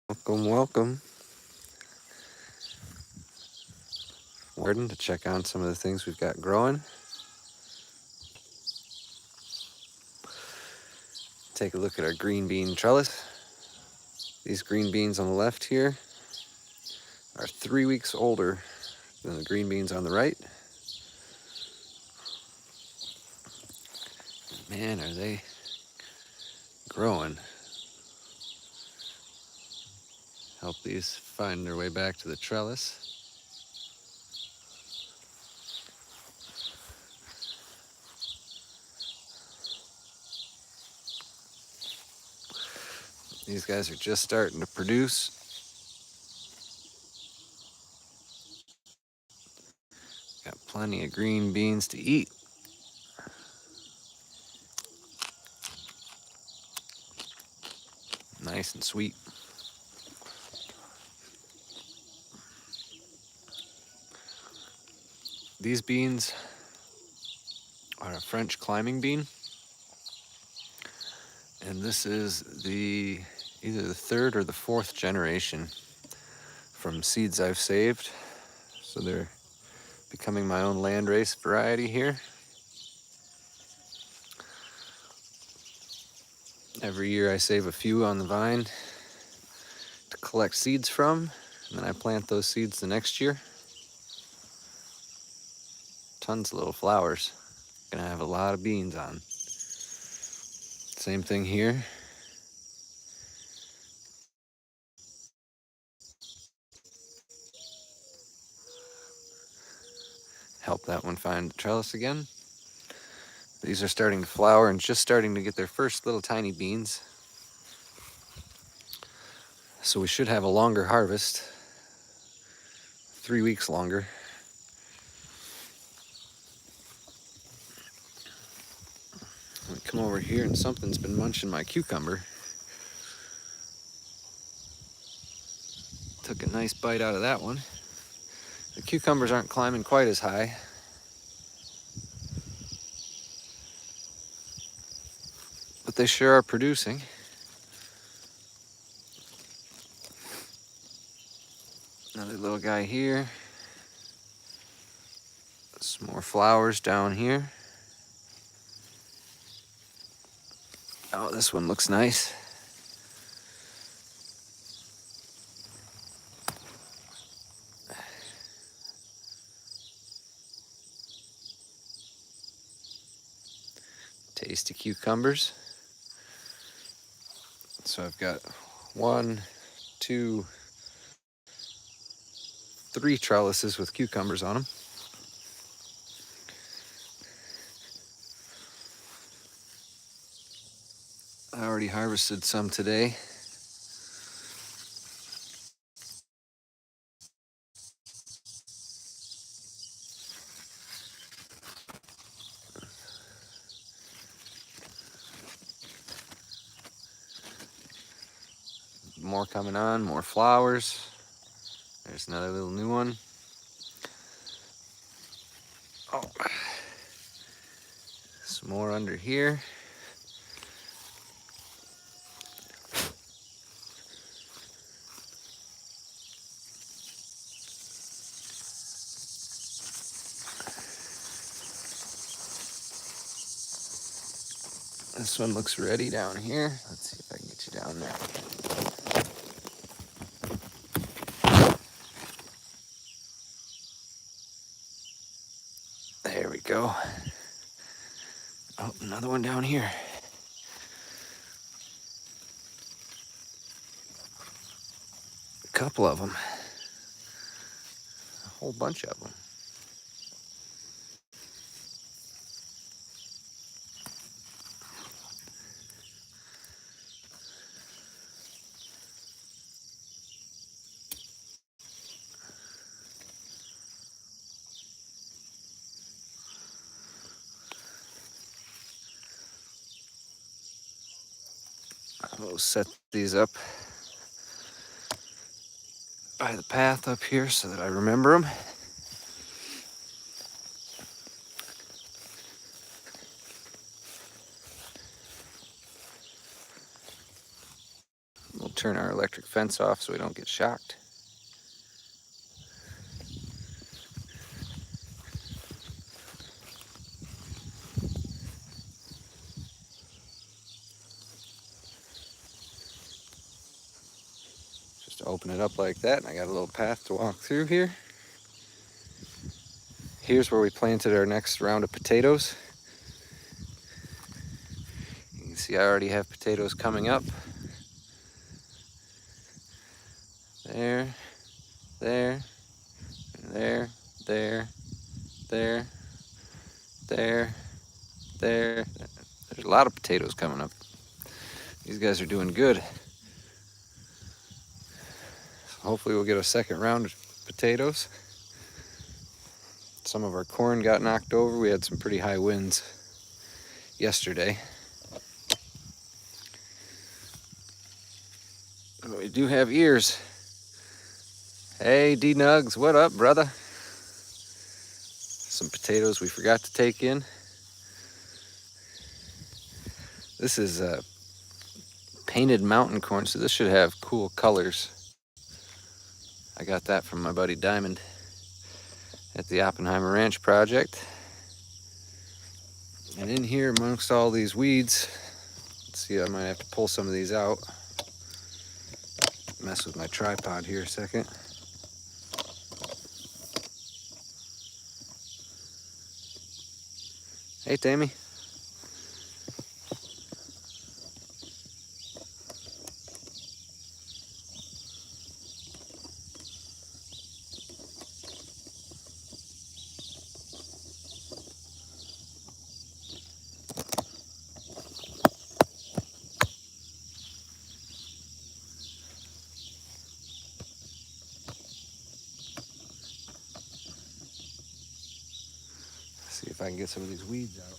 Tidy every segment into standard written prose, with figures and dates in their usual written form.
Welcome, welcome. Warden to check on some of the things we've got growing. Take a look at our green bean trellis. These green beans on the left here are 3 weeks older than the green beans on the right. Man, are they growing. Help these find their way back to the trellis. These guys are just starting to produce. Got plenty of green beans to eat. Nice and sweet. These beans are a French climbing bean. And this is either the third or the fourth generation from seeds I've saved. So they're becoming my own landrace variety here. Every year I save a few on the vine to collect seeds from, and then I plant those seeds the next year. Tons of little flowers. Gonna have a lot of beans on. Same thing here. Help that one find the trellis again. These are starting to flower and just starting to get their first little tiny beans. So we should have a longer harvest, 3 weeks longer. I come over here and something's been munching my cucumber. Took a nice bite out of that one. The cucumbers aren't climbing quite as high. But they sure are producing. Another little guy here. Some more flowers down here. Oh, this one looks nice. Tasty cucumbers. So I've got 1, 2, 3 trellises with cucumbers on them. I already harvested some today. More coming on, more flowers. There's another little new one. Oh, some more under here. This one looks ready down here. Let's see if I can get you down there. There we go. Oh, another one down here. A couple of them. A whole bunch of them. I'll set these up by the path up here so that I remember them. We'll turn our electric fence off so we don't get shocked. Just open it up like that, and I got a little path to walk through here. Here's where we planted our next round of potatoes. You can see I already have potatoes coming up. There, there, there, there, there, there, there. There's a lot of potatoes coming up. These guys are doing good. Hopefully we'll get a second round of potatoes. Some of our corn got knocked over. We had some pretty high winds yesterday. But we do have ears. Hey, D-Nugs, what up, brother? Some potatoes we forgot to take in. This is painted mountain corn, so this should have cool colors. I got that from my buddy Diamond at the Oppenheimer Ranch project. And in here amongst all these weeds, let's see, I might have to pull some of these out. Mess with my tripod here a second. Hey, Tammy. See if I can get some of these weeds out.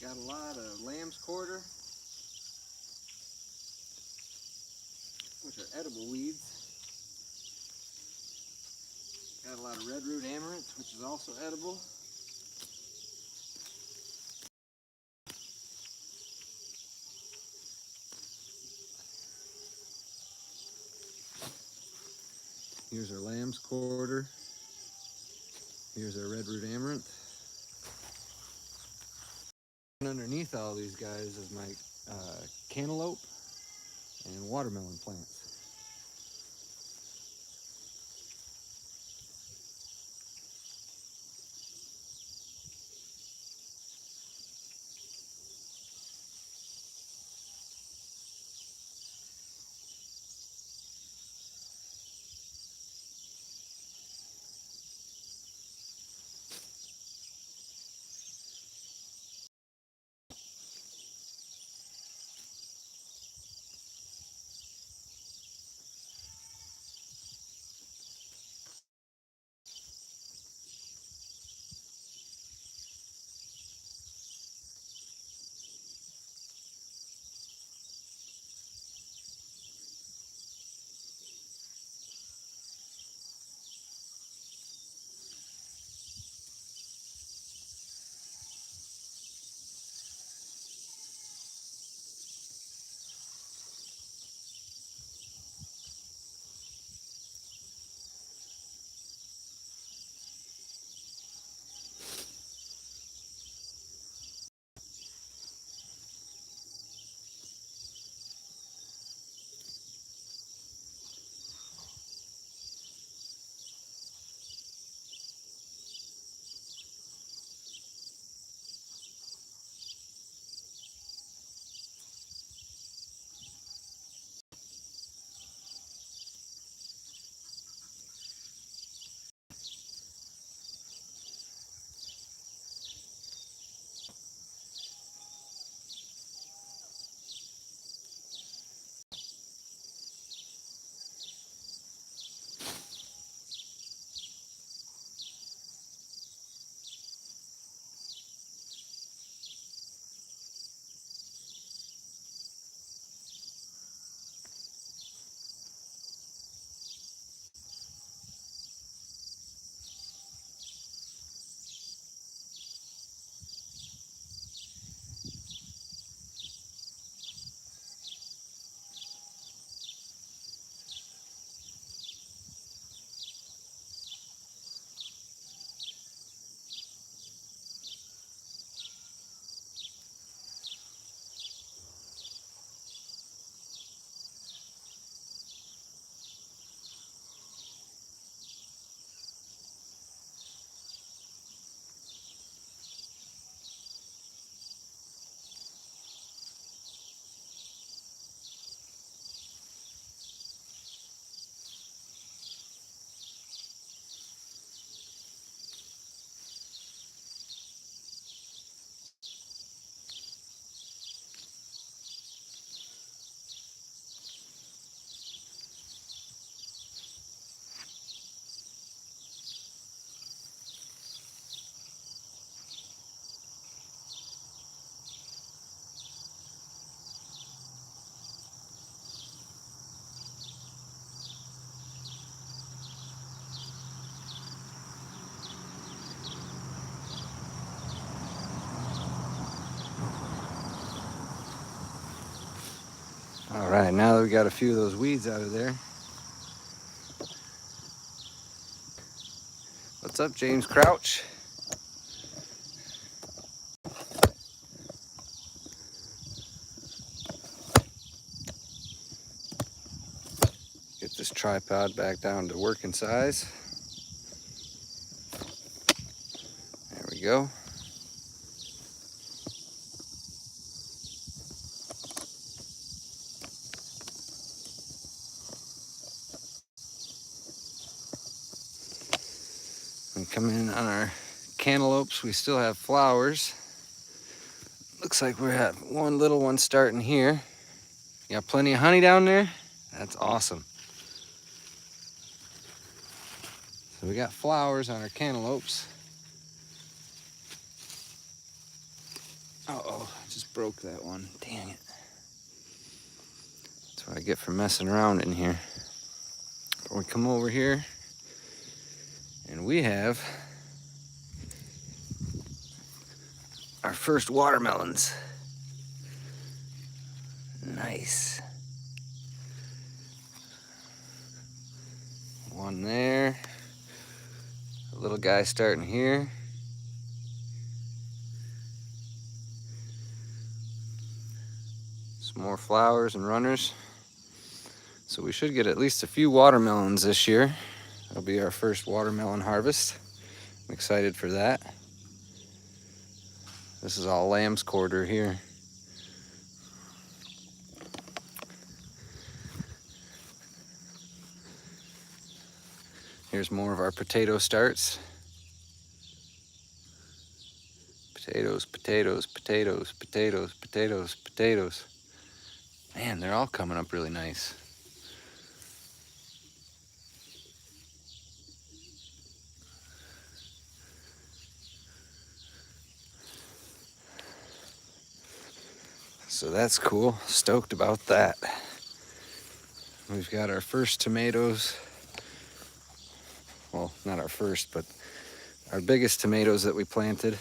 Got a lot of lamb's quarter, which are edible weeds. Got a lot of red root amaranth, which is also edible. Here's our lamb's quarter. Here's our red root amaranth. And underneath all these guys is my cantaloupe and watermelon plants. All right, now that we got a few of those weeds out of there. What's up, James Crouch? Get this tripod back down to working size. There we go. And coming in on our cantaloupes, we still have flowers. Looks like we have one little one starting here. You got plenty of honey down there? That's awesome. So we got flowers on our cantaloupes. Uh-oh, I just broke that one. Dang it. That's what I get for messing around in here. But we come over here, and we have our first watermelons. Nice. One there. A little guy starting here. Some more flowers and runners. So we should get at least a few watermelons this year. That'll be our first watermelon harvest. I'm excited for that. This is all lamb's quarter here. Here's more of our potato starts. Potatoes, potatoes, potatoes, potatoes, potatoes, potatoes. Man, they're all coming up really nice. So that's cool. Stoked about that. We've got our first tomatoes. Well, not our first, but our biggest tomatoes that we planted.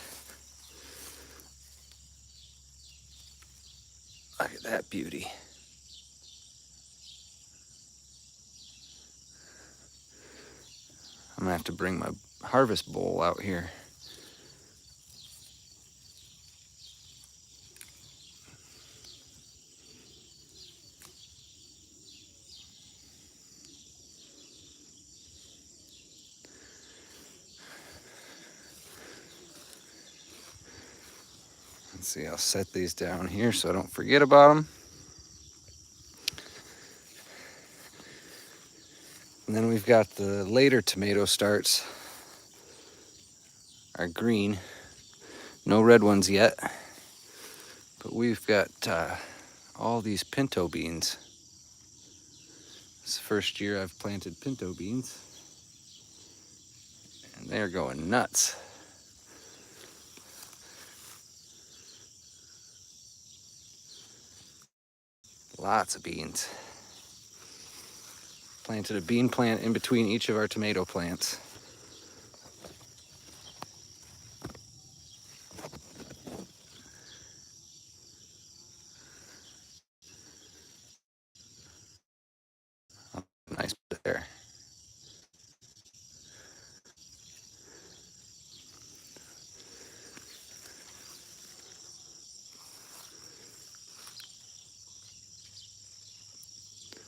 Look at that beauty. I'm gonna have to bring my harvest bowl out here. Let's see, I'll set these down here so I don't forget about them. And then we've got the later tomato starts, are green. No red ones yet. But we've got all these pinto beans. It's the first year I've planted pinto beans. And they're going nuts. Lots of beans. Planted a bean plant in between each of our tomato plants. Oh, nice there.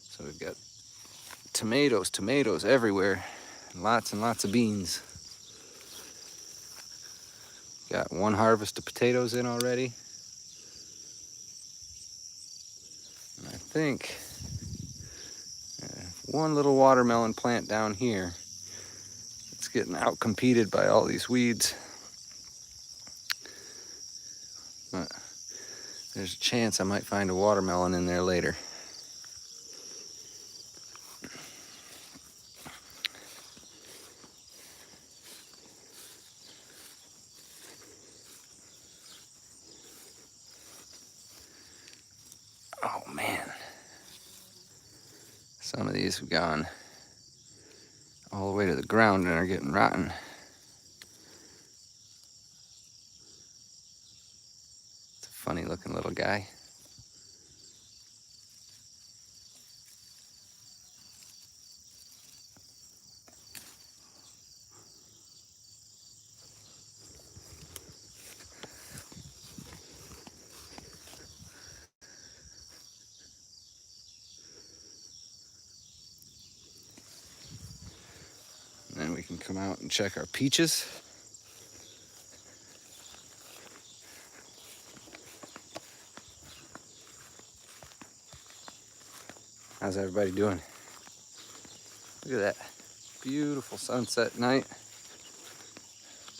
So we've got tomatoes everywhere. Lots and lots of beans. Got one harvest of potatoes in already. And I think one little watermelon plant down here. It's getting outcompeted by all these weeds. But there's a chance I might find a watermelon in there later. Oh man. Some of these have gone all the way to the ground and are getting rotten. It's a funny looking little guy. come out and check our peaches. How's everybody doing? Look at that beautiful sunset night.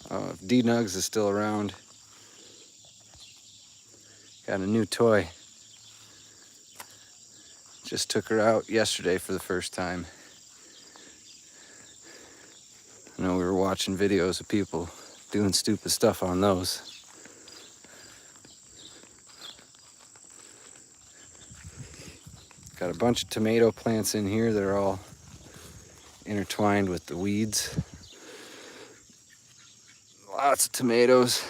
Oh, if D-Nugs is still around. Got a new toy. Just took her out yesterday for the first time. I know we were watching videos of people doing stupid stuff on those. Got a bunch of tomato plants in here that are all intertwined with the weeds. Lots of tomatoes.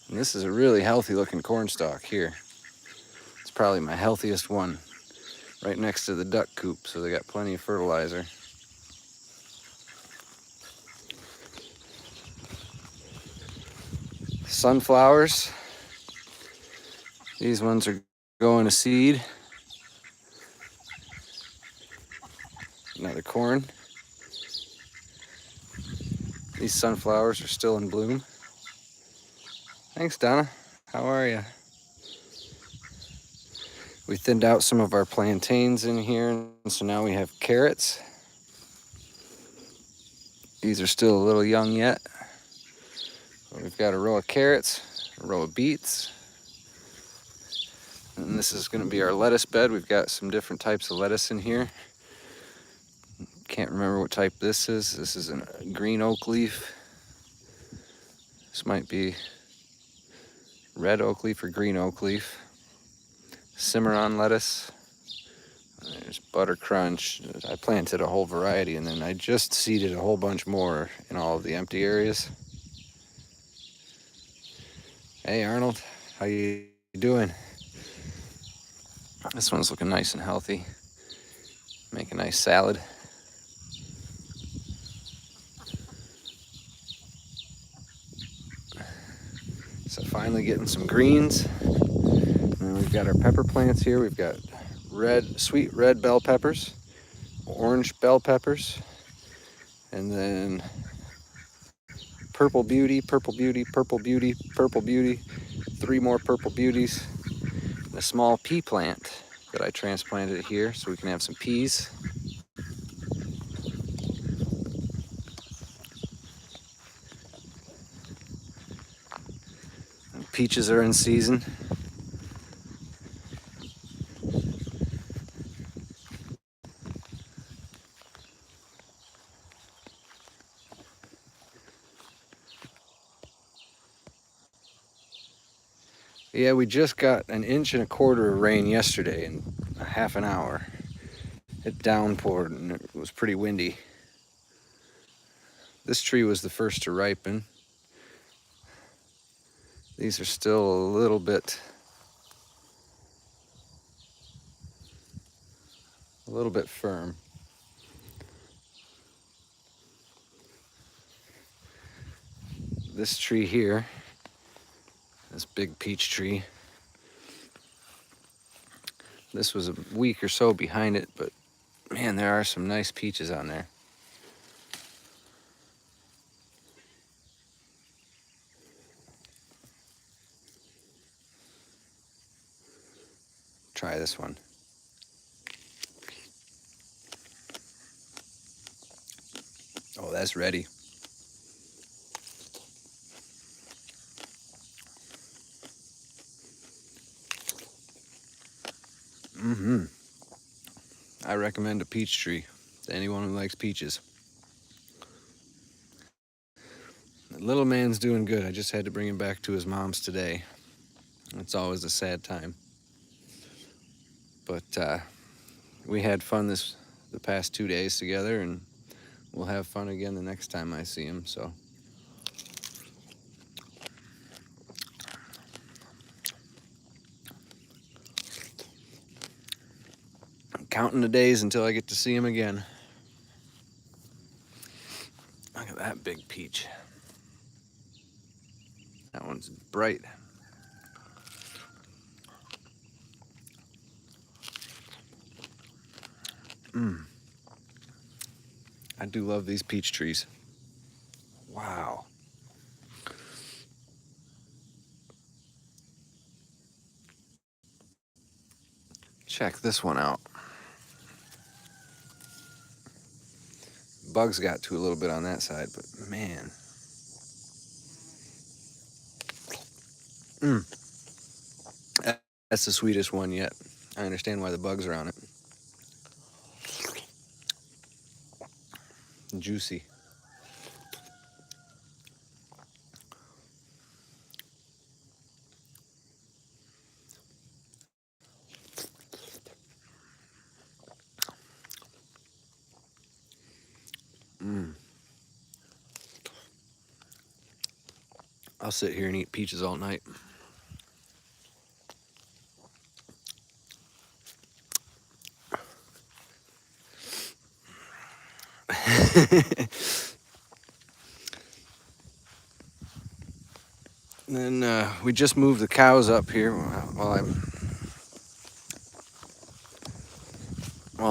And this is a really healthy looking corn stalk here. It's probably my healthiest one. Right next to the duck coop, so they got plenty of fertilizer. Sunflowers. These ones are going to seed. Another corn. These sunflowers are still in bloom. Thanks, Donna. How are you? We thinned out some of our plantains in here, and so now we have carrots. These are still a little young yet. But we've got a row of carrots, a row of beets. And this is going to be our lettuce bed. We've got some different types of lettuce in here. Can't remember what type this is. This is a green oak leaf. This might be red oak leaf or green oak leaf. Cimarron lettuce. There's butter crunch. I planted a whole variety, and then I just seeded a whole bunch more in all of the empty areas. Hey Arnold, how you doing? This one's looking nice and healthy. Make a nice salad. So finally getting some greens. And then we've got our pepper plants here. We've got sweet red bell peppers, orange bell peppers, and then purple beauty, purple beauty, purple beauty, purple beauty, 3 more purple beauties, and a small pea plant that I transplanted here so we can have some peas. And peaches are in season. Yeah, we just got 1.25 inches of rain yesterday in a half an hour. It downpoured and it was pretty windy. This tree was the first to ripen. These are still a little bit firm. This tree here, this big peach tree, this was a week or so behind it, but man, there are some nice peaches on there. Try this one. Oh, that's ready. I recommend a peach tree to anyone who likes peaches. The little man's doing good. I just had to bring him back to his mom's today. It's always a sad time. But we had fun the past 2 days together, and we'll have fun again the next time I see him, so. I'm counting the days until I get to see him again. Look at that big peach. That one's bright. I do love these peach trees. Check this one out. Bugs got to a little bit on that side, but man. That's the sweetest one yet. I understand why the bugs are on it. Juicy. I'll sit here and eat peaches all night. And then we just moved the cows up here while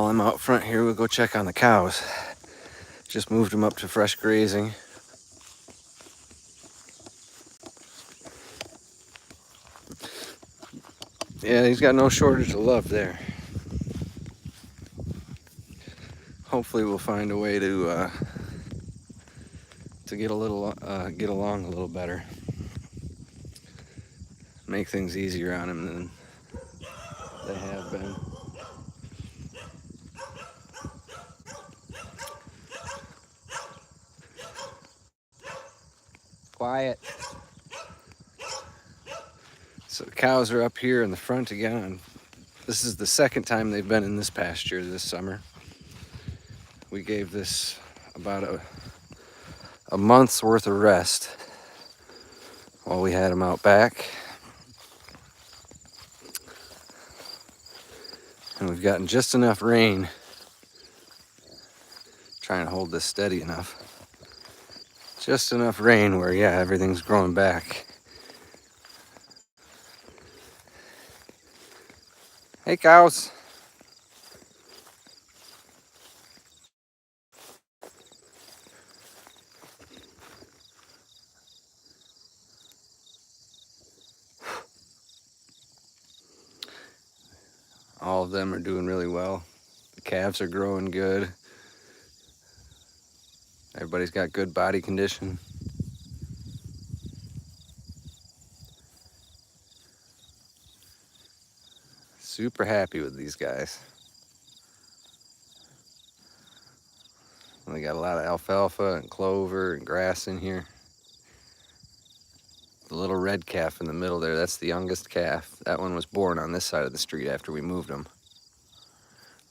I'm out front here. We'll go check on the cows. Just moved them up to fresh grazing. Yeah, he's got no shortage of love there. Hopefully we'll find a way to get along a little better. Make things easier on him than they have been. Quiet. So the cows are up here in the front again. And this is the second time they've been in this pasture this summer. We gave this about a month's worth of rest while we had them out back. And we've gotten just enough rain, trying to hold this steady enough. Just enough rain where, yeah, everything's growing back. Hey, cows. All of them are doing really well. The calves are growing good. Everybody's got good body condition. Super happy with these guys. They got a lot of alfalfa and clover and grass in here. The little red calf in the middle there, that's the youngest calf. That one was born on this side of the street after we moved him.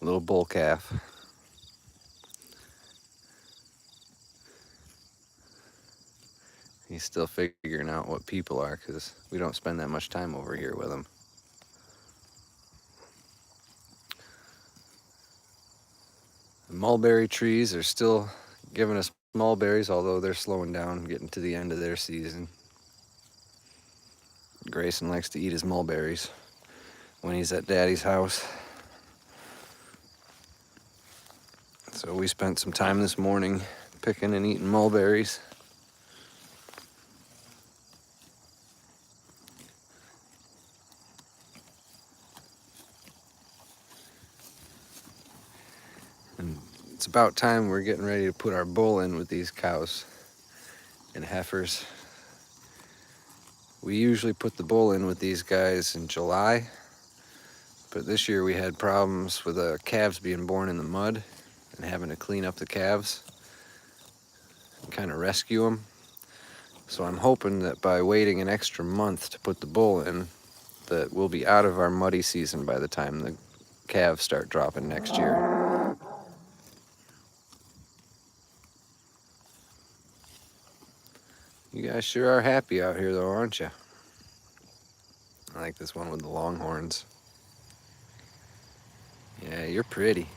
Little bull calf. He's still figuring out what people are because we don't spend that much time over here with him. The mulberry trees are still giving us mulberries, although they're slowing down, getting to the end of their season. Grayson likes to eat his mulberries when he's at Daddy's house. So we spent some time this morning picking and eating mulberries. And it's about time we're getting ready to put our bull in with these cows and heifers. We usually put the bull in with these guys in July, but this year we had problems with the calves being born in the mud and having to clean up the calves and kind of rescue them. So I'm hoping that by waiting an extra month to put the bull in, that we'll be out of our muddy season by the time the calves start dropping next year. You guys sure are happy out here though, aren't you? I like this one with the long horns. Yeah, you're pretty.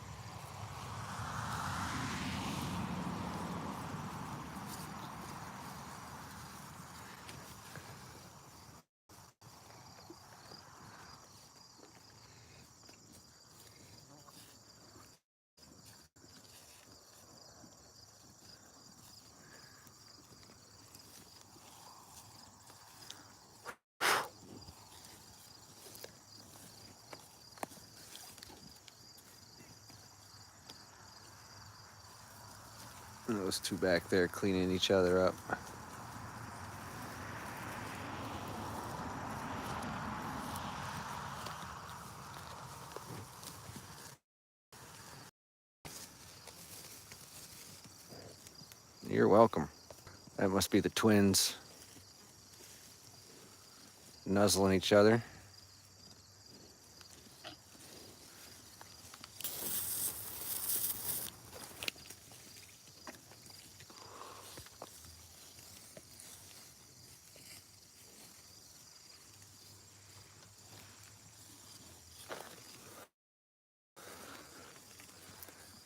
Those two back there cleaning each other up. You're welcome. That must be the twins nuzzling each other.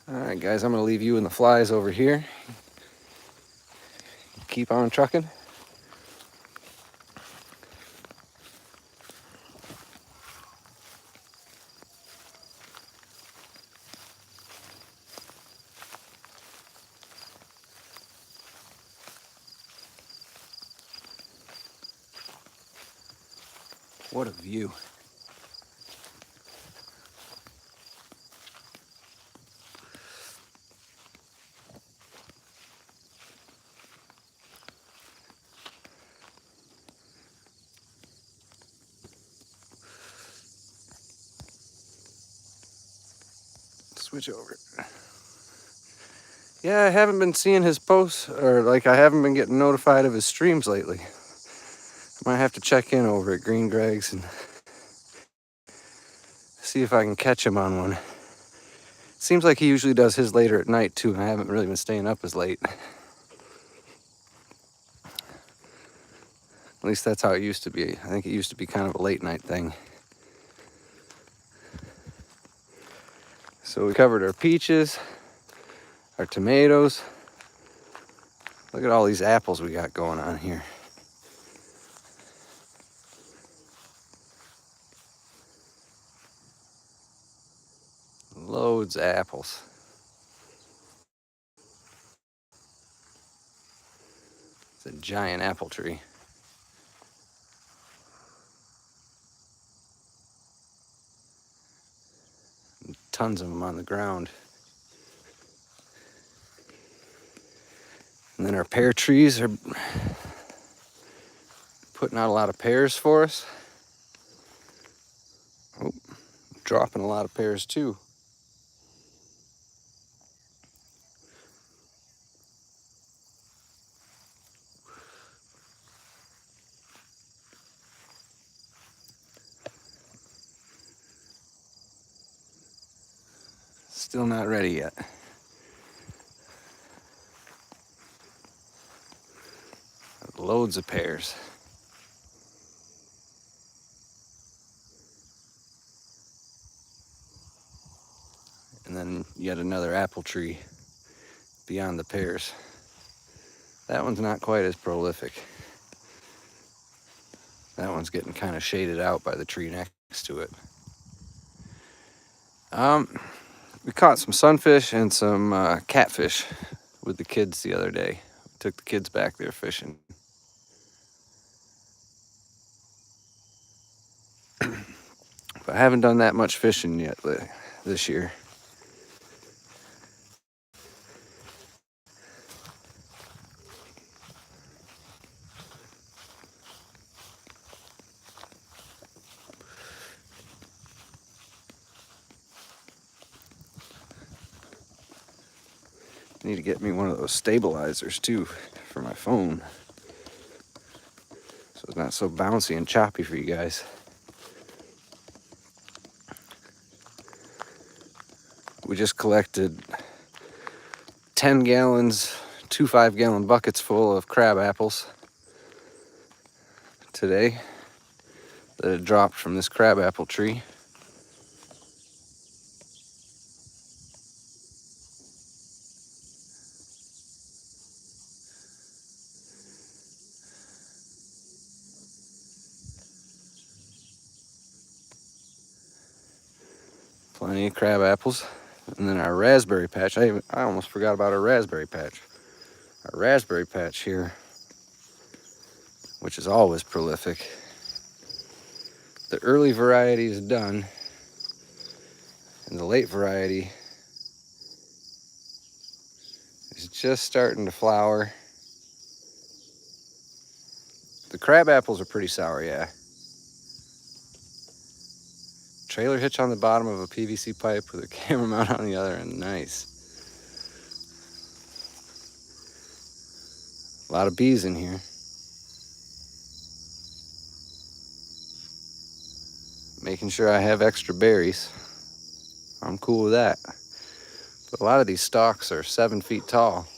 All right, guys, I'm gonna leave you and the flies over here. Keep on trucking. What a view. Switch over. Yeah, I haven't been seeing his posts, or like I haven't been getting notified of his streams lately. I might have to check in over at Green Greg's and see if I can catch him on one. Seems like he usually does his later at night too, and I haven't really been staying up as late. At least that's how it used to be. I think it used to be kind of a late night thing. So we covered our peaches, our tomatoes. Look at all these apples we got going on here. Loads of apples. It's a giant apple tree. Tons of them on the ground. And then our pear trees are putting out a lot of pears for us. Oh, dropping a lot of pears too. Still not ready yet. Loads of pears. And then yet another apple tree beyond the pears. That one's not quite as prolific. That one's getting kind of shaded out by the tree next to it. We caught some sunfish and some catfish with the kids the other day. Took the kids back there fishing. But I haven't done that much fishing yet this year. I need to get me one of those stabilizers too for my phone, so it's not so bouncy and choppy for you guys. We just collected 10 gallons, 2 5-gallon buckets full of crab apples today that had dropped from this crab apple tree. Plenty of crab apples. And then our raspberry patch. I almost forgot about our raspberry patch. Our raspberry patch here, which is always prolific. The early variety is done, and the late variety is He's just starting to flower. The crab apples are pretty sour, yeah. Trailer hitch on the bottom of a PVC pipe with a camera mount on the other end. Nice. A lot of bees in here. Making sure I have extra berries. I'm cool with that. But a lot of these stalks are 7 feet tall.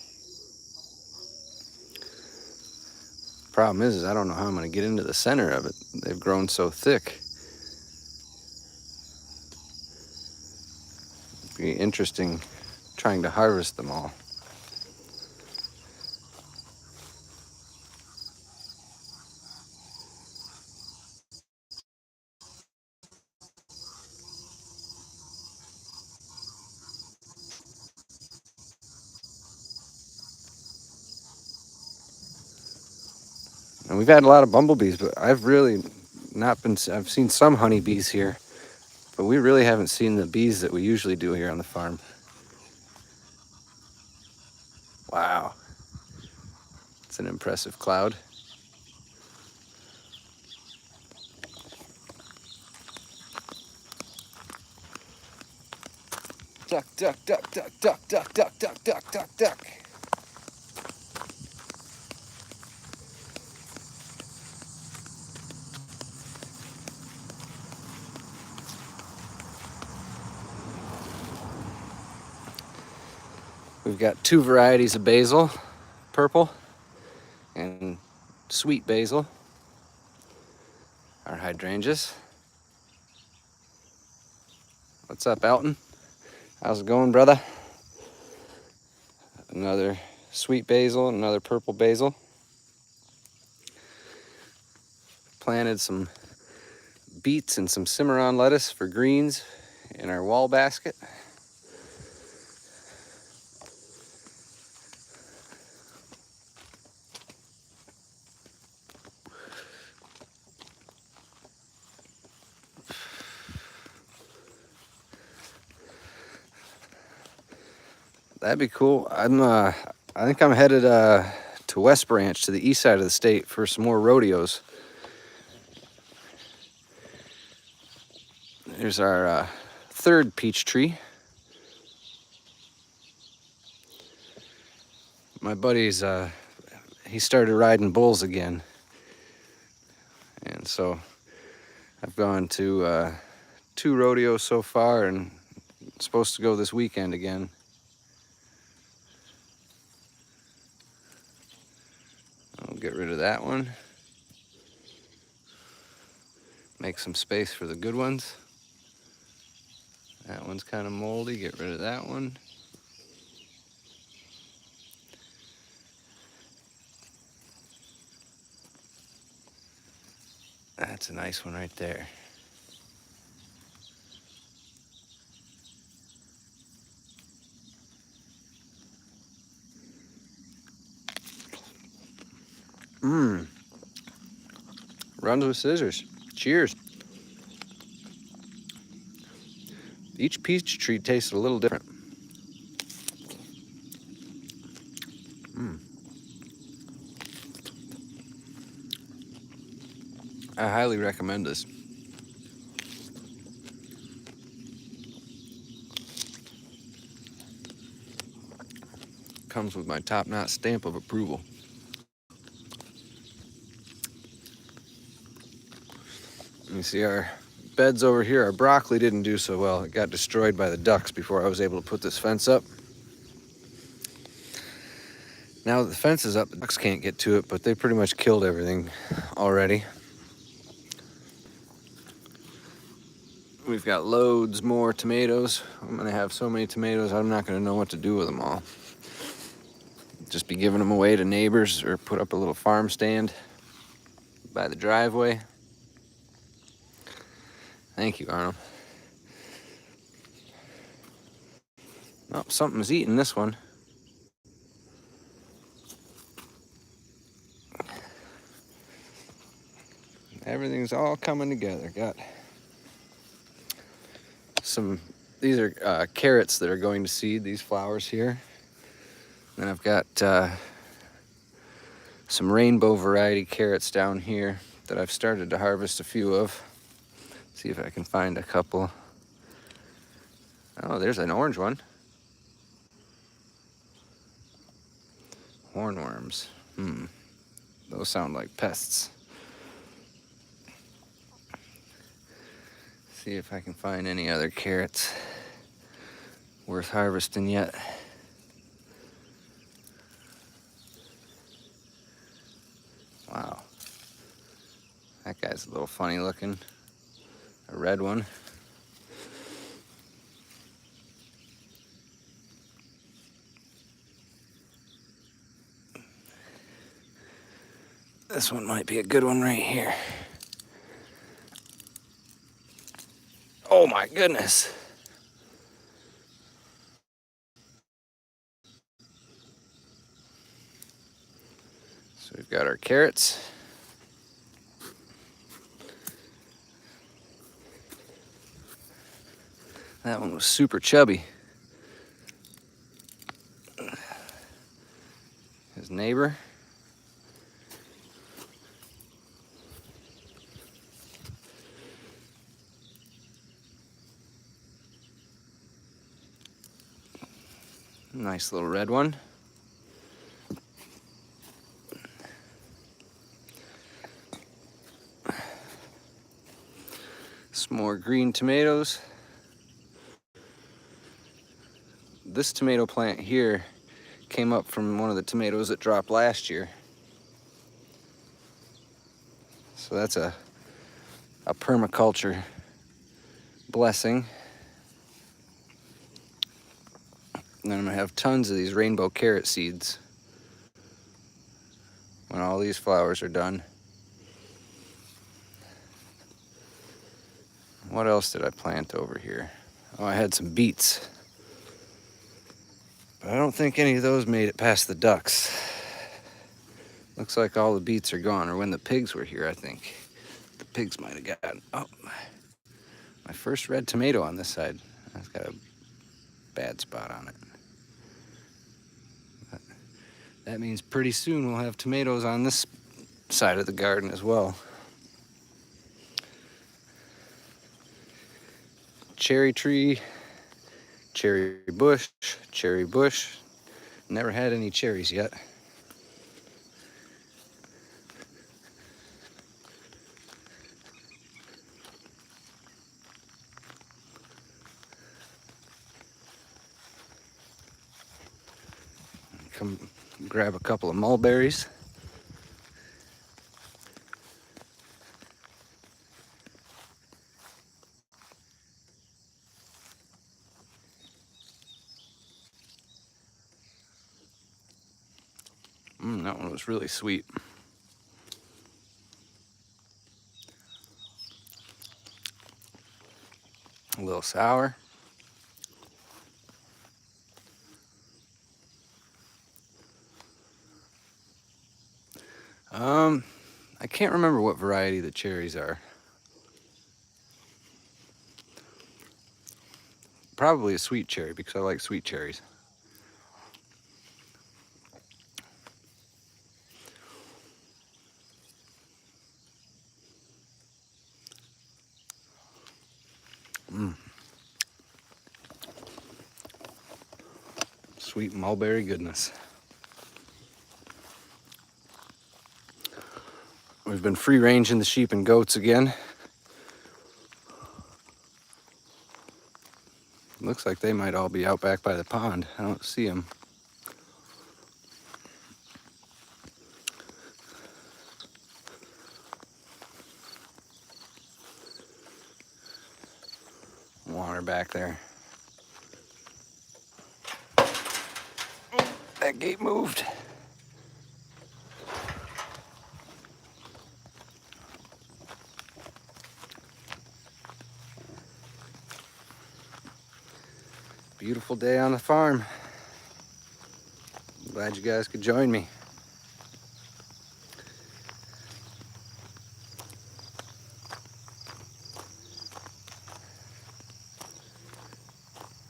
Problem is I don't know how I'm going to get into the center of it. They've grown so thick. It'd be interesting trying to harvest them all. And we've had a lot of bumblebees, but I've really not been, I've seen some honeybees here, but we really haven't seen the bees that we usually do here on the farm. Wow. It's an impressive cloud. Duck, duck, duck, duck, duck, duck, duck, duck, duck, duck, duck. We've got 2 varieties of basil, purple and sweet basil. Our hydrangeas. What's up, Elton? How's it going, brother? Another sweet basil, another purple basil. Planted some beets and some cimarron lettuce for greens in our wall basket. That'd be cool. I think I'm headed to West Branch, to the east side of the state, for some more rodeos. There's our 3rd peach tree. My buddy's he started riding bulls again, and so I've gone to 2 rodeos so far, and supposed to go this weekend again. I'll get rid of that one. Make some space for the good ones. That one's kind of moldy. Get rid of that one. That's a nice one right there. Runs with scissors. Cheers. Each peach tree tastes a little different. I highly recommend this. Comes with my top-notch stamp of approval. You see our beds over here. Our broccoli didn't do so well. It got destroyed by the ducks before I was able to put this fence up. Now that the fence is up, the ducks can't get to it, but they pretty much killed everything already. We've got loads more tomatoes. I'm gonna have so many tomatoes, I'm not gonna know what to do with them all. Just be giving them away to neighbors or put up a little farm stand by the driveway. Thank you, Arnold. Oh, something's eating this one. Everything's all coming together. Got some, these are carrots that are going to seed, these flowers here. Then I've got some rainbow variety carrots down here that I've started to harvest a few of. See if I can find a couple. Oh, there's an orange one. Hornworms. Those sound like pests. See if I can find any other carrots worth harvesting yet. Wow. That guy's a little funny looking. A red one. This one might be a good one right here. Oh my goodness. So we've got our carrots. That one was super chubby. His neighbor. Nice little red one. Some more green tomatoes. This tomato plant here came up from one of the tomatoes that dropped last year. So that's a permaculture blessing. And then I'm gonna have tons of these rainbow carrot seeds when all these flowers are done. What else did I plant over here? Oh, I had some beets. But I don't think any of those made it past the ducks. Looks like all the beets are gone, or when the pigs were here, I think. The pigs might have gotten, oh, my first red tomato on this side. That's got a bad spot on it. But that means pretty soon we'll have tomatoes on this side of the garden as well. Cherry tree, cherry bush, cherry bush. Never had any cherries yet. Come grab a couple of mulberries. That one was really sweet. A little sour. I can't remember what variety the cherries are. Probably a sweet cherry because I like sweet cherries. Sweet mulberry goodness. We've been free ranging the sheep and goats again. Looks like they might all be out back by the pond. I don't see them. Water back there. That gate moved. Beautiful day on the farm. Glad you guys could join me.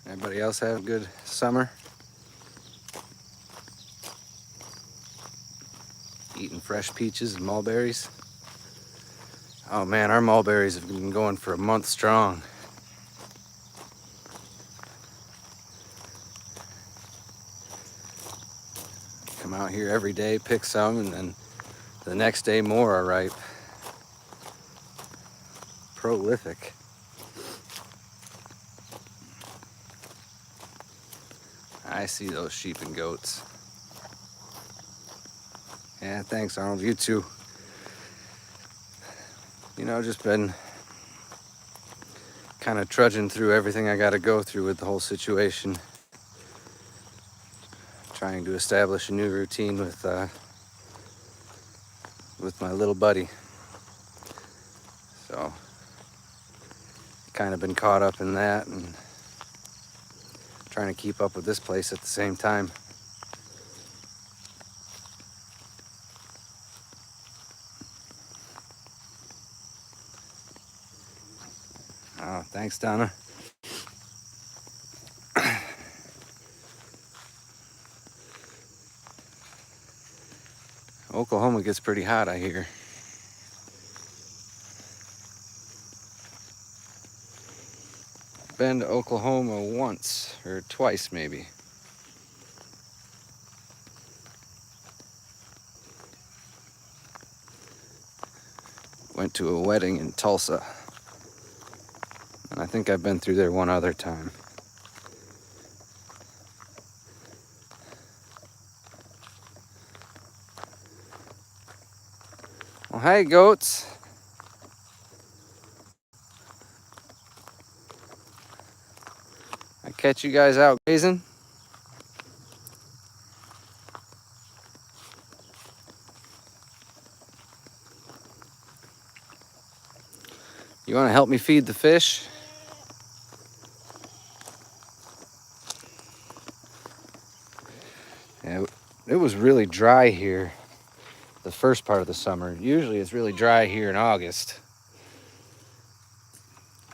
Everybody else have a good summer? fresh peaches and mulberries. Oh man, our mulberries have been going for a month strong. Come out here every day, pick some, and then the next day more are ripe. Prolific. I see those sheep and goats. Yeah, thanks, Arnold. You too. You know, just been kind of trudging through everything I got to go through with the whole situation. Trying to establish a new routine with my little buddy. So, kind of been caught up in that and trying to keep up with this place at the same time. Oh, thanks, Donna. Oklahoma gets pretty hot, I hear. Been to Oklahoma once, or twice maybe. Went to a wedding in Tulsa. And I think I've been through there one other time. Well, hey, goats. I catch you guys out grazing. You want to help me feed the fish? Yeah, it was really dry here the first part of the summer. Usually it's really dry here in August.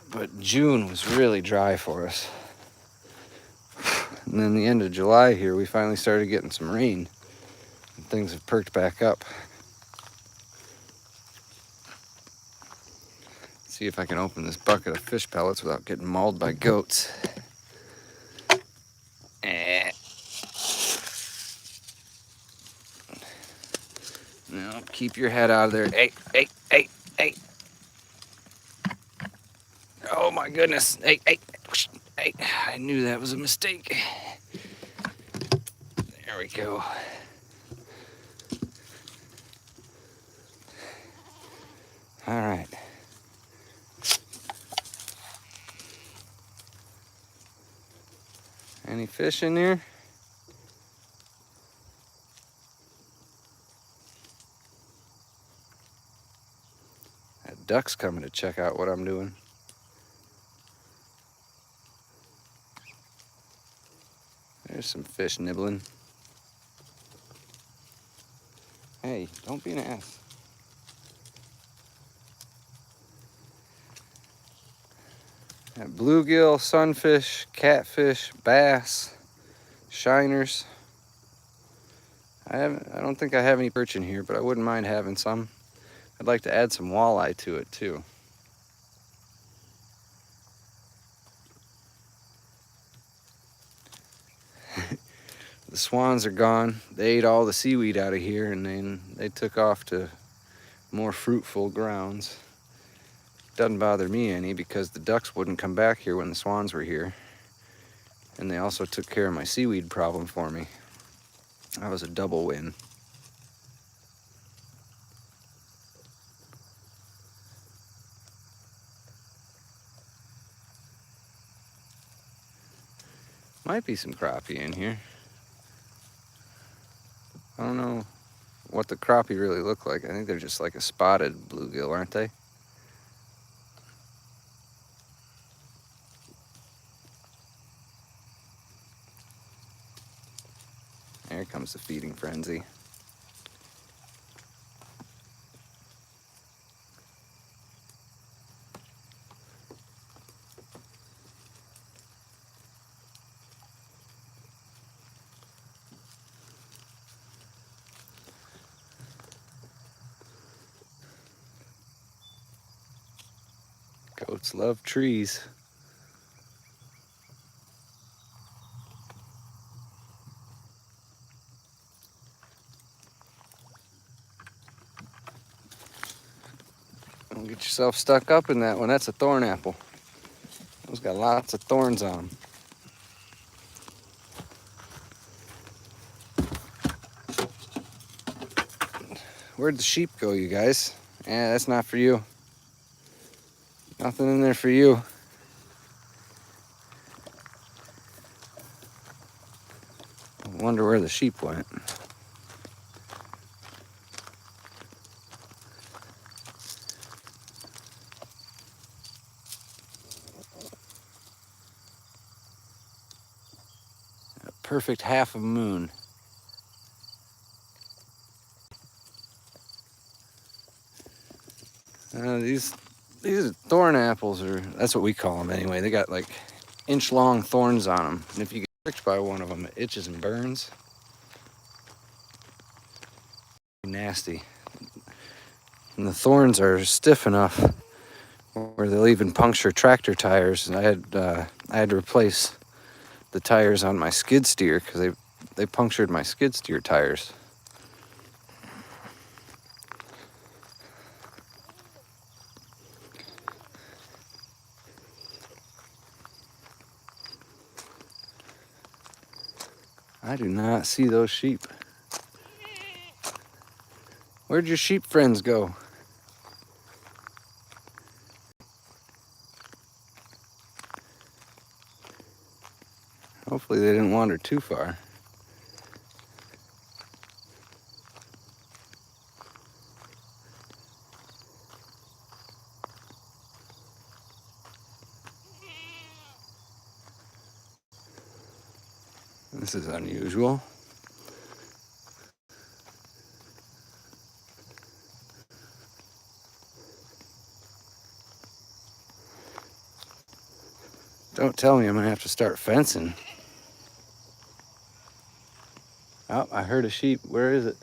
But June was really dry for us. And then the end of July here, we finally started getting some rain. And things have perked back up. See if I can open this bucket of fish pellets without getting mauled by goats. No, keep your head out of there. Hey, hey, hey, hey. Oh my goodness. Hey, hey, hey. I knew that was a mistake. There we go. All right. Any fish in here? That duck's coming to check out what I'm doing. There's some fish nibbling. Hey, don't be an ass. Got bluegill, sunfish, catfish, bass, shiners. I don't think I have any perch in here, but I wouldn't mind having some. I'd like to add some walleye to it too. The swans are gone. They ate all the seaweed out of here, and then they took off to more fruitful grounds. Doesn't bother me any because the ducks wouldn't come back here when the swans were here. And they also took care of my seaweed problem for me. That was a double win. Might be some crappie in here. I don't know what the crappie really look like. I think they're just like a spotted bluegill, aren't they? There comes the feeding frenzy. Goats love trees. Don't get yourself stuck up in that one. That's a thorn apple. Those got lots of thorns on them. Where'd the sheep go, you guys? Yeah, that's not for you. Nothing in there for you. I wonder where the sheep went. A perfect half of moon. These thorn apples are, that's what we call them anyway. They got like inch-long thorns on them. And if you get pricked by one of them, it itches and burns. Nasty. And the thorns are stiff enough where they'll even puncture tractor tires. And I had to replace the tires on my skid steer because they punctured my skid steer tires. I do not see those sheep. Where'd your sheep friends go? Hopefully they didn't wander too far. This is unusual. Don't tell me I'm gonna have to start fencing. Oh, I heard a sheep. Where is it?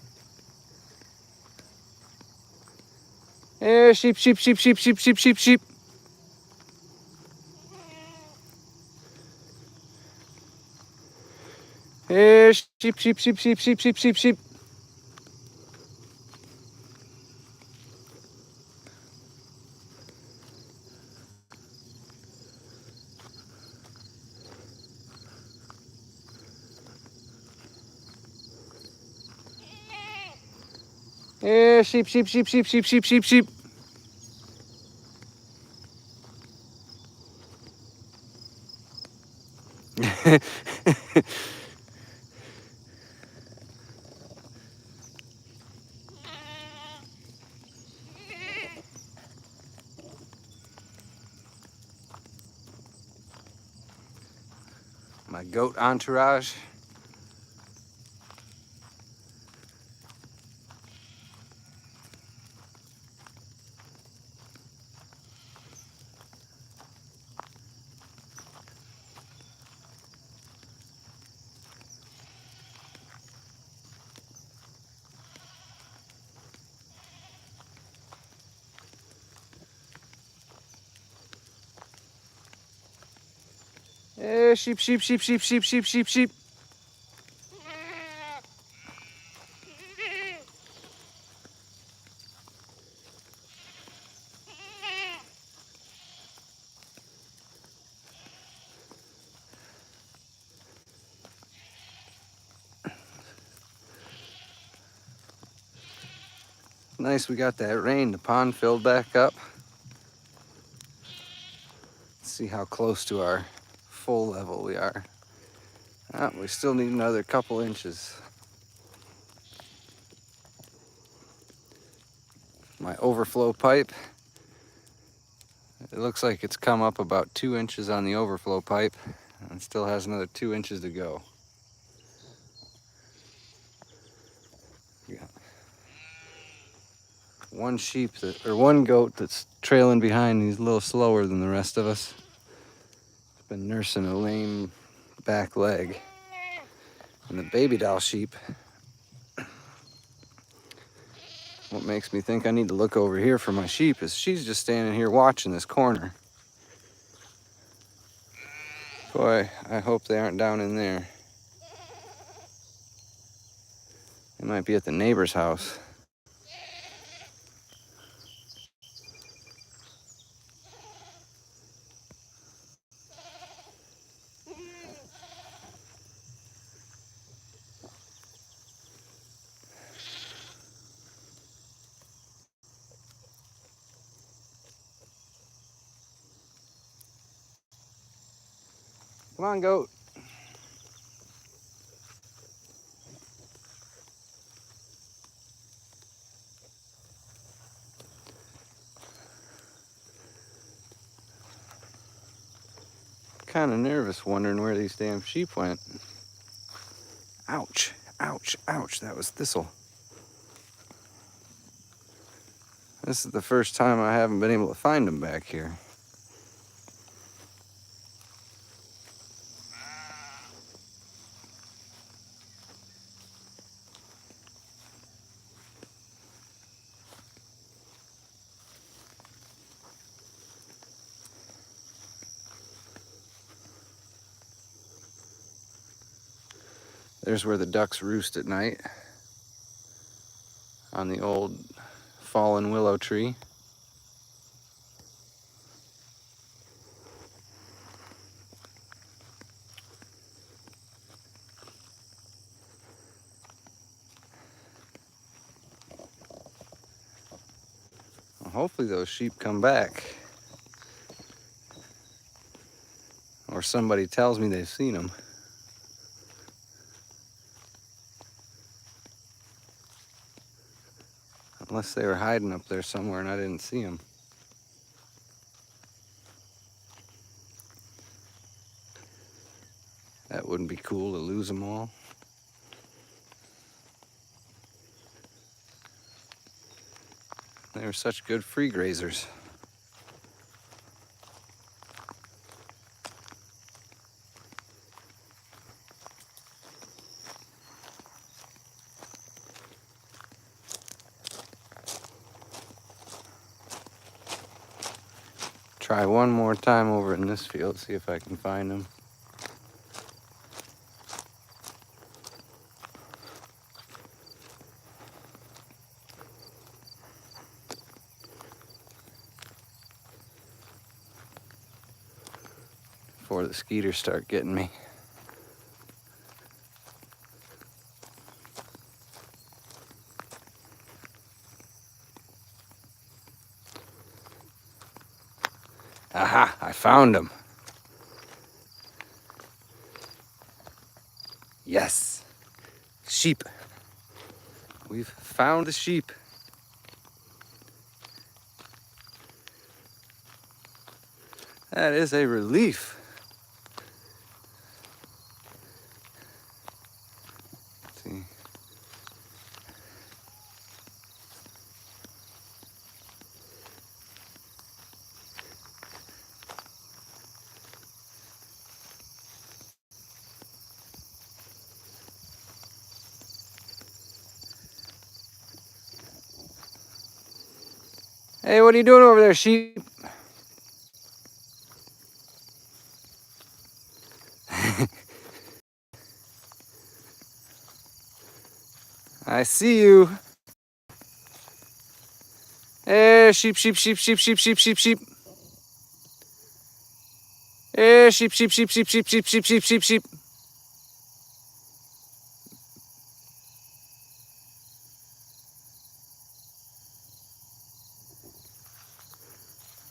Hey, sheep, sheep, sheep, sheep, sheep, sheep, sheep, sheep. Hey, sheep, sheep, sheep, sheep, sheep, sheep, sheep, sheep. Hey, sheep, sheep, sheep, sheep, sheep, sheep, sheep, sheep. My goat entourage. Hey, sheep, sheep, sheep, sheep, sheep, sheep, sheep, sheep. Nice, we got that rain. The pond filled back up. Let's see how close to our full level we are. Oh, we still need another couple inches. My overflow pipe, it looks like it's come up about 2 inches on the overflow pipe and still has another 2 inches to go. Yeah. One sheep one goat that's trailing behind. He's a little slower than the rest of us. He's been nursing a lame back leg. And the baby doll sheep, what makes me think I need to look over here for my sheep is she's just standing here watching this corner. Boy, I hope they aren't down in there. They might be at the neighbor's house. Come on, goat. Kind of nervous wondering where these damn sheep went. Ouch, ouch, ouch, that was thistle. This is the first time I haven't been able to find them back here. There's where the ducks roost at night, on the old fallen willow tree. Well, hopefully those sheep come back. Or somebody tells me they've seen them. Unless they were hiding up there somewhere and I didn't see them. That wouldn't be cool to lose them all. They were such good free grazers. Try one more time over in this field, see if I can find them. Before the skeeters start getting me. Aha, I found them. Yes, sheep. We've found the sheep. That is a relief. Let's see. Hey, what are you doing over there, sheep? I see you. Hey, sheep, sheep, sheep, sheep, sheep, sheep, sheep, sheep. Hey, sheep, sheep, sheep, sheep, sheep, sheep, sheep, sheep, sheep, sheep.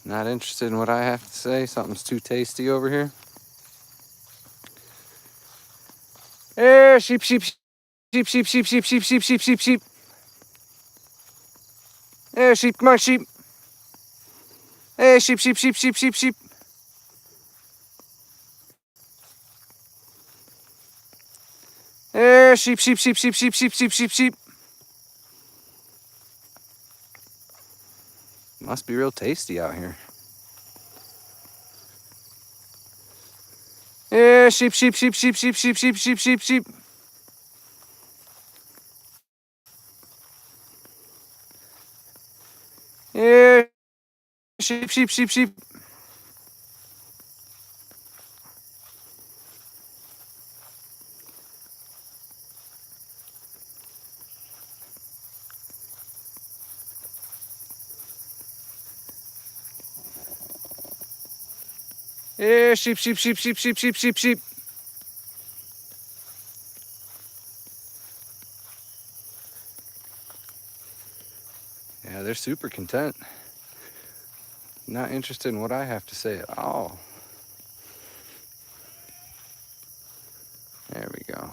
Not interested in what I have to say. Something's too tasty over here. Hey, sheep, sheep, sheep, sheep, sheep, sheep, sheep, sheep, sheep, sheep, sheep. Hey, sheep, come on, sheep. Hey, sheep, sheep, sheep, sheep, sheep, sheep. Hey, sheep, sheep, sheep, sheep, sheep, sheep, sheep, sheep, sheep. Must be real tasty out here. Hey, sheep, sheep, sheep, sheep, sheep, sheep, sheep, sheep, sheep, sheep. Hey, sheep, sheep, sheep, sheep. Yeah, sheep, sheep, sheep, sheep, sheep, sheep, sheep, sheep. Yeah, they're super content. Not interested in what I have to say at all. There we go.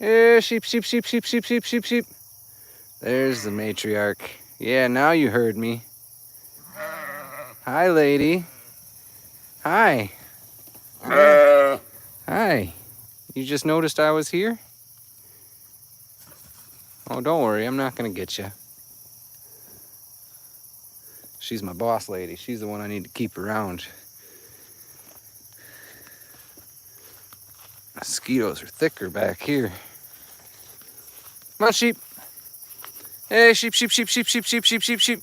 Yeah, sheep, sheep, sheep, sheep, sheep, sheep, sheep, sheep. There's the matriarch. Yeah, now you heard me. Hi, lady. Hi. Hi. You just noticed I was here? Oh, don't worry. I'm not going to get you. She's my boss lady. She's the one I need to keep around. Mosquitoes are thicker back here. Come on, sheep. Hey, sheep, sheep, sheep, sheep, sheep, sheep, sheep, sheep, sheep.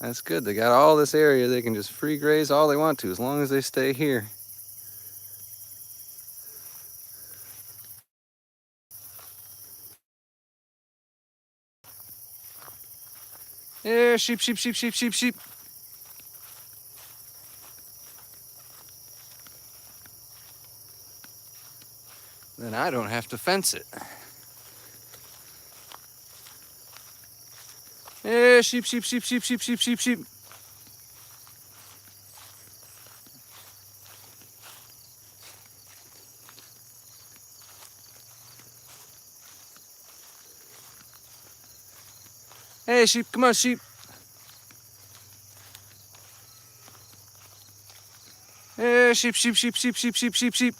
That's good. They got all this area. They can just free graze all they want to as long as they stay here. Yeah, sheep, sheep, sheep, sheep, sheep, sheep. Then I don't have to fence it. Yeah, sheep, sheep, sheep, sheep, sheep, sheep, sheep, sheep. Hey, sheep, come on, sheep. Yeah, sheep, sheep, sheep, sheep, sheep, sheep, sheep, sheep.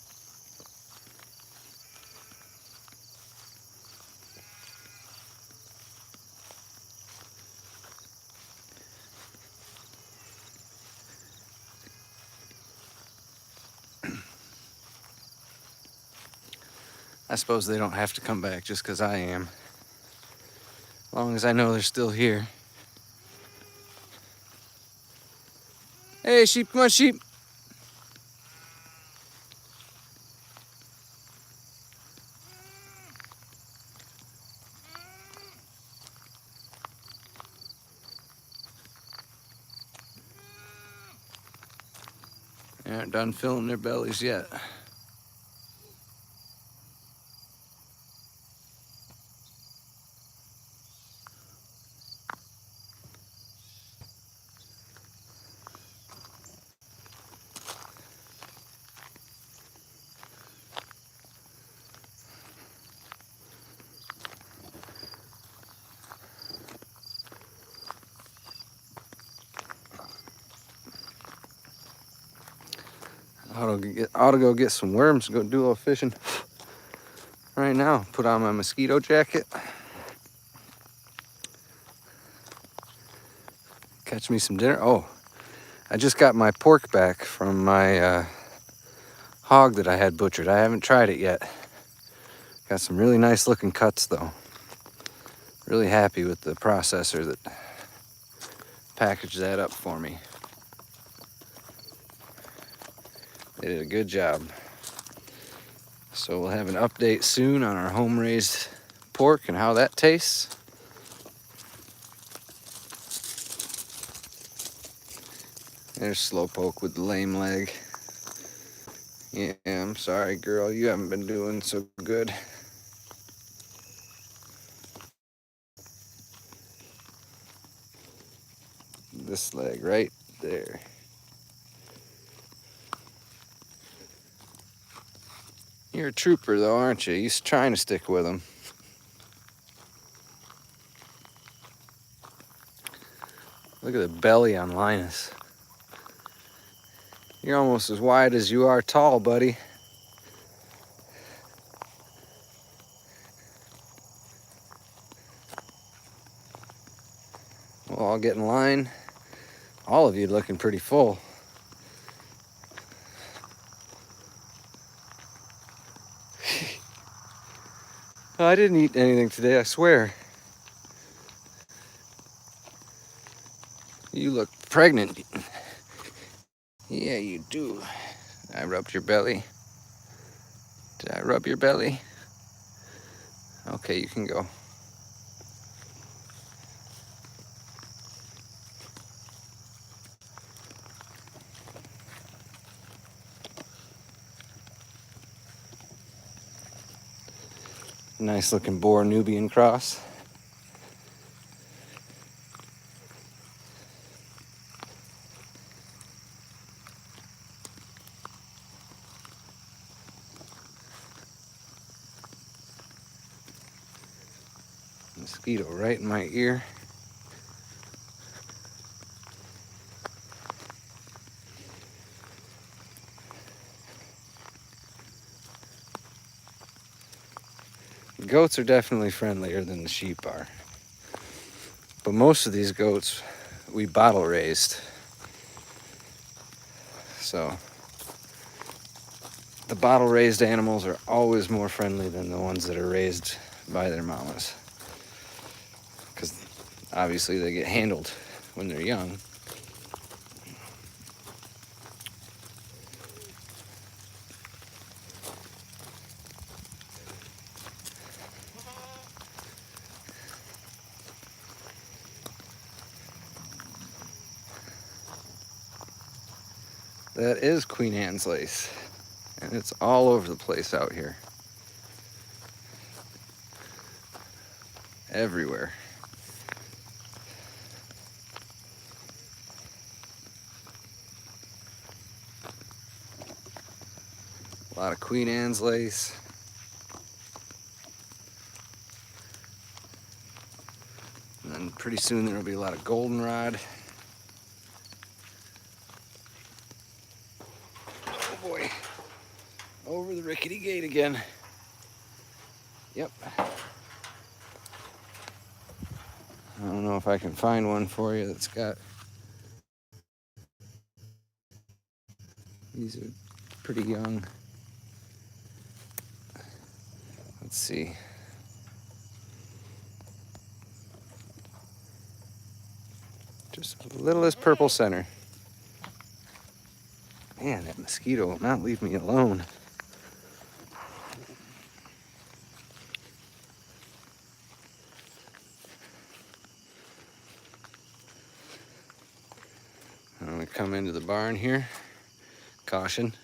I suppose they don't have to come back just because I am. As long as I know they're still here. Hey, sheep, come on, sheep. They aren't done filling their bellies yet. Ought to go get some worms, go do a little fishing right now. Put on my mosquito jacket. Catch me some dinner. Oh, I just got my pork back from my hog that I had butchered. I haven't tried it yet. Got some really nice looking cuts though. Really happy with the processor that packaged that up for me. They did a good job. So we'll have an update soon on our home-raised pork and how that tastes. There's Slowpoke with the lame leg. Yeah, I'm sorry, girl. You haven't been doing so good. This leg right there. You're a trooper, though, aren't you? You're trying to stick with them. Look at the belly on Linus. You're almost as wide as you are tall, buddy. We'll all get in line. All of you looking pretty full. I didn't eat anything today, I swear. You look pregnant. Yeah, you do. I rubbed your belly. Did I rub your belly? Okay, you can go. Nice looking boar Nubian cross. Mosquito right in my ear. Goats are definitely friendlier than the sheep are. But most of these goats we bottle raised. So the bottle raised animals are always more friendly than the ones that are raised by their mamas. Because obviously they get handled when they're young. That is Queen Anne's lace. And it's all over the place out here. Everywhere. A lot of Queen Anne's lace. And then pretty soon there will be a lot of goldenrod. Oh boy. Over the rickety gate again. Yep. I don't know if I can find one for you that's got... These are pretty young. Let's see. Just a littlest purple center. Man, that mosquito will not leave me alone. I'm gonna come into the barn here. Caution.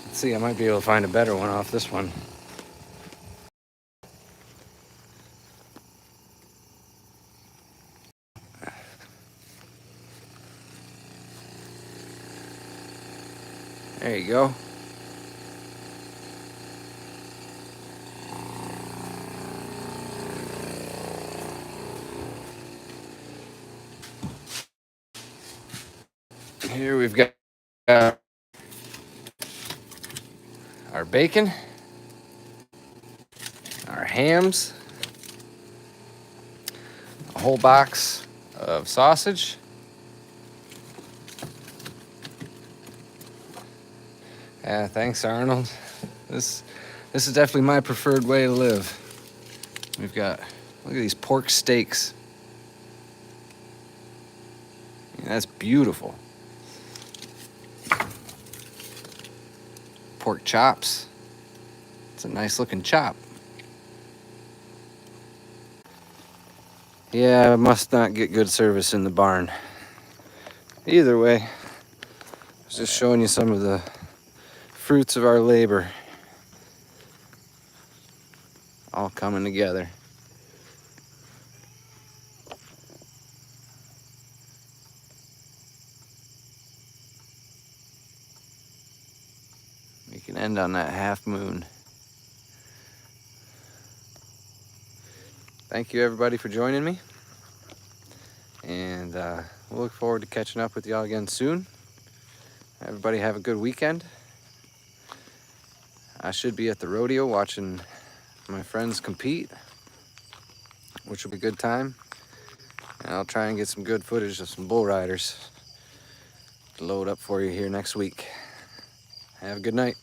Let's see, I might be able to find a better one off this one. There you go. Here we've got our bacon, our hams, a whole box of sausage, yeah, thanks Arnold. This is definitely my preferred way to live. We've got, look at these pork steaks. Yeah, that's beautiful. Pork chops. It's a nice looking chop. Yeah, I must not get good service in the barn. Either way, I was just showing you some of the fruits of our labor. All coming together. We can end on that half moon. Thank you everybody for joining me. And we'll look forward to catching up with y'all again soon. Everybody have a good weekend. I should be at the rodeo watching my friends compete, which will be a good time. And I'll try and get some good footage of some bull riders to load up for you here next week. Have a good night.